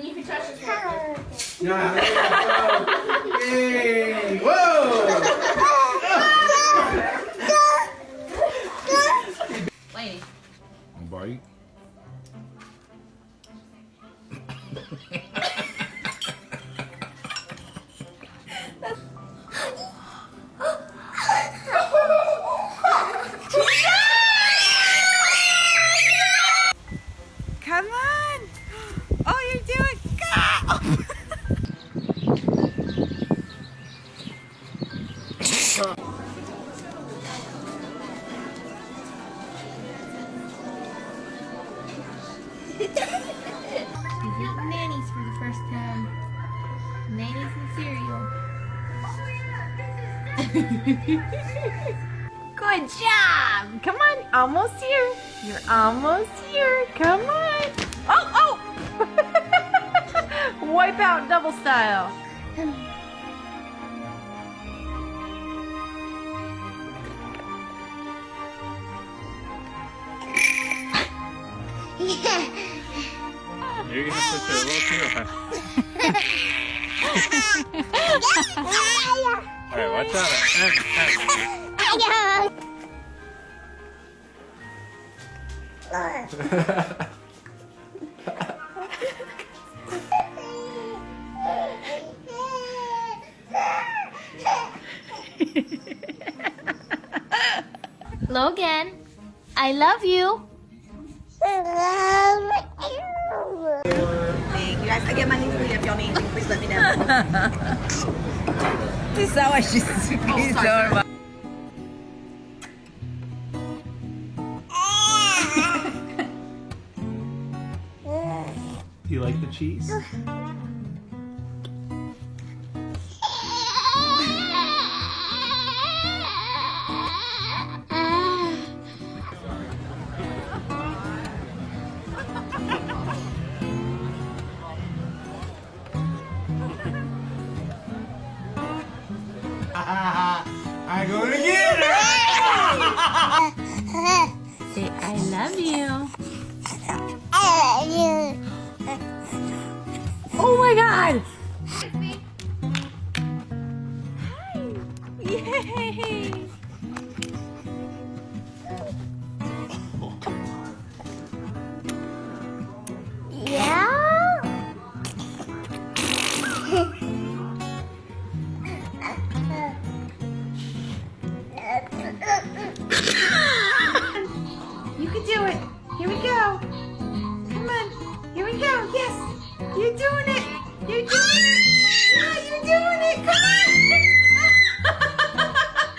You can touch his hair. Yeah. Yay! Whoa! Wait. Bite. Come on! Oh, you're doing good! He's eating nannies for the first time. Nannies and cereal. Good job! Come on, almost here. You're almost here. Come on. Oh, oh! Wipe out double style. You're gonna put your little too high. Alright, watch out. Logan, I love you. Thank you guys. I get my name if y'all need anything, please let me know. Pisała się z pizorba. Do you like the cheese? I'm gonna get her! Say I love you. Oh my god! Yay! You can do it. Here we go. Come on. Here we go. Yes. You're doing it. You're doing it. Yeah,